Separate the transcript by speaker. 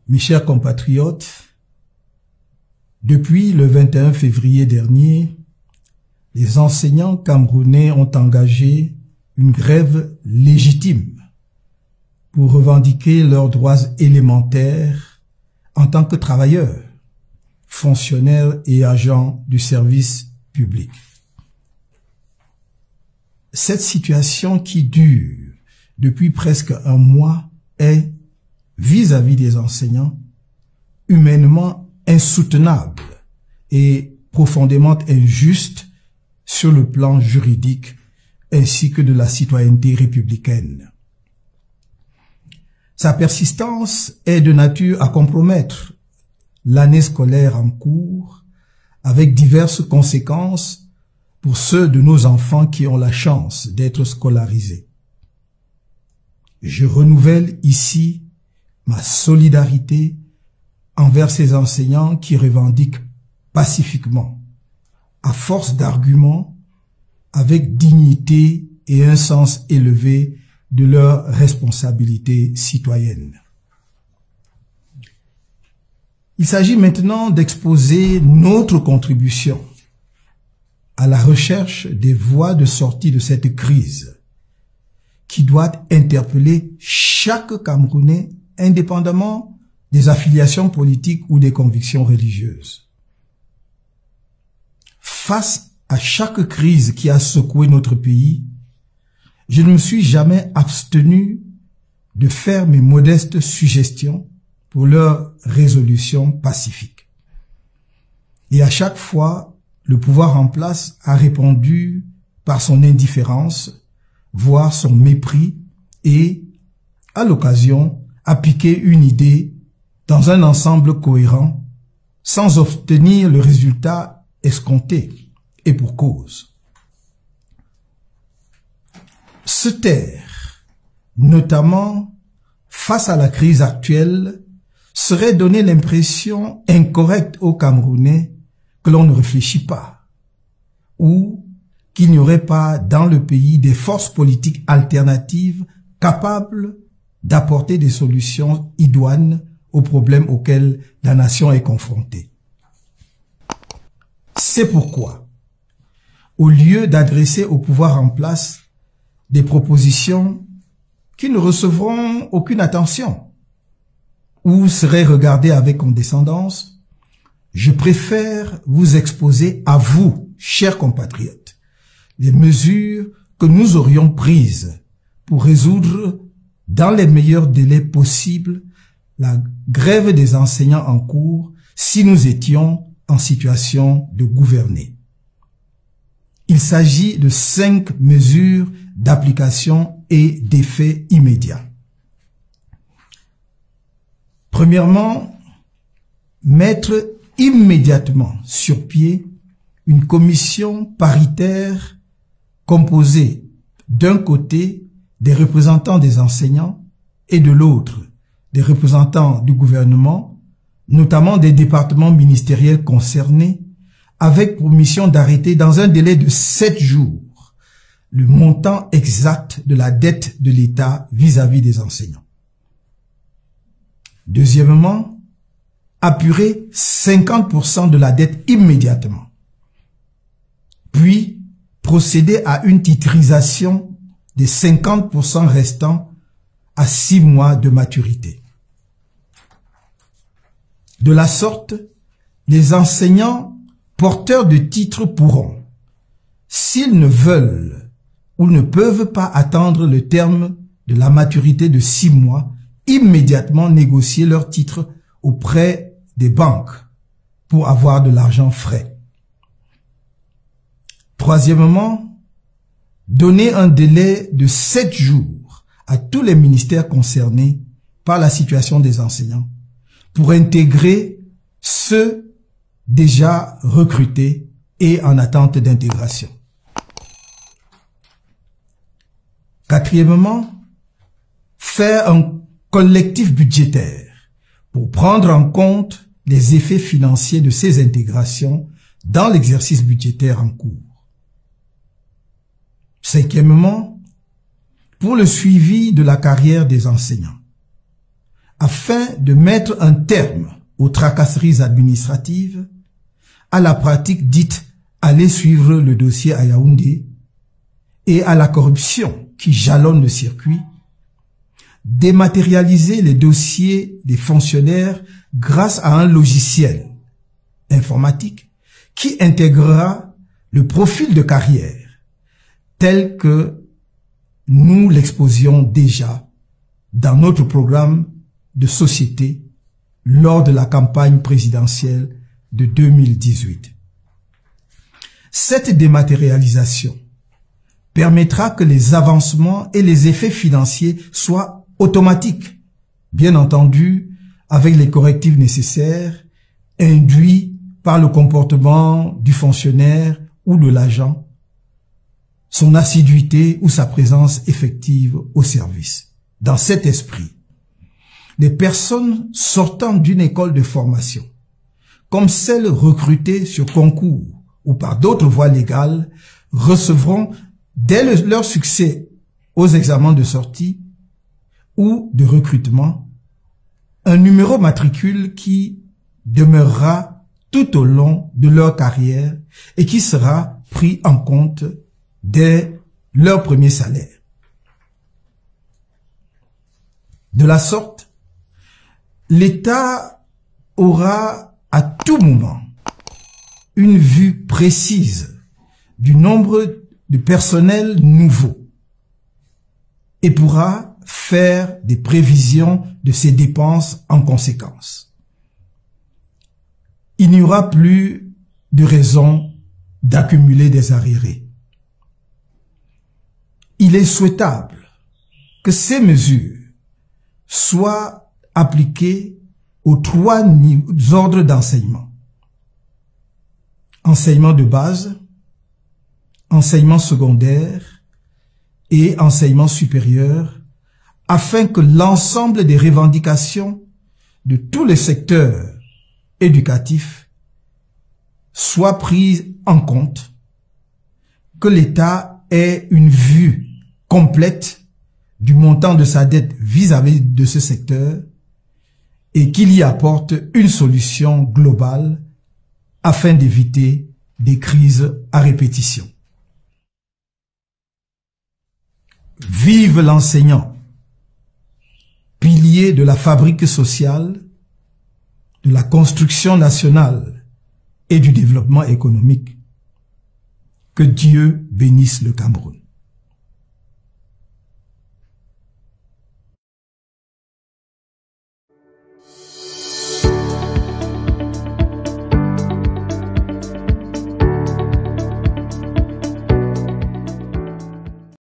Speaker 1: Mes chers compatriotes, depuis le 21 février dernier, les enseignants camerounais ont engagé une grève légitime pour revendiquer leurs droits élémentaires en tant que travailleurs, fonctionnaires et agents du service public. Cette situation qui dure depuis presque un mois est, vis-à-vis des enseignants, humainement insoutenable et profondément injuste sur le plan juridique ainsi que de la citoyenneté républicaine. Sa persistance est de nature à compromettre l'année scolaire en cours avec diverses conséquences pour ceux de nos enfants qui ont la chance d'être scolarisés. Je renouvelle ici ma solidarité envers ces enseignants qui revendiquent pacifiquement, à force d'arguments, avec dignité et un sens élevé de leurs responsabilités citoyennes. Il s'agit maintenant d'exposer notre contribution à la recherche des voies de sortie de cette crise qui doit interpeller chaque Camerounais indépendamment des affiliations politiques ou des convictions religieuses. Face à chaque crise qui a secoué notre pays, je ne me suis jamais abstenu de faire mes modestes suggestions pour leur résolution pacifique. Et à chaque fois, le pouvoir en place a répondu par son indifférence, voire son mépris, et, à l'occasion, a piqué une idée dans un ensemble cohérent, sans obtenir le résultat escompté, et pour cause. Se taire, notamment face à la crise actuelle, serait donner l'impression incorrecte aux Camerounais que l'on ne réfléchit pas, ou qu'il n'y aurait pas dans le pays des forces politiques alternatives capables d'apporter des solutions idoines aux problèmes auxquels la nation est confrontée. C'est pourquoi, au lieu d'adresser au pouvoir en place des propositions qui ne recevront aucune attention ou seraient regardées avec condescendance, je préfère vous exposer à vous, chers compatriotes, les mesures que nous aurions prises pour résoudre dans les meilleurs délais possibles la grève des enseignants en cours si nous étions en situation de gouverner. Il s'agit de 5 mesures d'application et d'effet immédiat. Premièrement, mettre immédiatement sur pied une commission paritaire composée d'un côté des représentants des enseignants et de l'autre des représentants du gouvernement, notamment des départements ministériels concernés, avec pour mission d'arrêter dans un délai de 7 jours le montant exact de la dette de l'État vis-à-vis des enseignants. Deuxièmement, apurer 50% de la dette immédiatement, puis procéder à une titrisation des 50% restants à 6 mois de maturité. De la sorte, les enseignants porteurs de titres pourront, s'ils ne veulent ou ne peuvent pas attendre le terme de la maturité de 6 mois, immédiatement négocier leurs titres auprès des banques pour avoir de l'argent frais. Troisièmement, donner un délai de 7 jours à tous les ministères concernés par la situation des enseignants pour intégrer ceux déjà recrutés et en attente d'intégration. Quatrièmement, faire un collectif budgétaire pour prendre en compte les effets financiers de ces intégrations dans l'exercice budgétaire en cours. Cinquièmement, pour le suivi de la carrière des enseignants, afin de mettre un terme aux tracasseries administratives, à la pratique dite « aller suivre le dossier à Yaoundé » et à la corruption qui jalonne le circuit, dématérialiser les dossiers des fonctionnaires grâce à un logiciel informatique qui intégrera le profil de carrière tel que nous l'exposions déjà dans notre programme de société lors de la campagne présidentielle de 2018. Cette dématérialisation permettra que les avancements et les effets financiers soient automatiques, bien entendu avec les correctifs nécessaires induits par le comportement du fonctionnaire ou de l'agent, son assiduité ou sa présence effective au service. Dans cet esprit, les personnes sortant d'une école de formation, comme celles recrutées sur concours ou par d'autres voies légales, recevront dès leur succès aux examens de sortie ou de recrutement un numéro matricule qui demeurera tout au long de leur carrière et qui sera pris en compte dès leur premier salaire. De la sorte, l'État aura à tout moment une vue précise du nombre de personnels nouveaux et pourra faire des prévisions de ses dépenses en conséquence. Il n'y aura plus de raison d'accumuler des arriérés. Il est souhaitable que ces mesures soient appliquées aux 3 ordres d'enseignement. Enseignement de base, enseignement secondaire et enseignement supérieur, afin que l'ensemble des revendications de tous les secteurs éducatifs soient prises en compte, que l'État ait une vue complète du montant de sa dette vis-à-vis de ce secteur et qu'il y apporte une solution globale afin d'éviter des crises à répétition. Vive l'enseignant, pilier de la fabrique sociale, de la construction nationale et du développement économique. Que Dieu bénisse le Cameroun.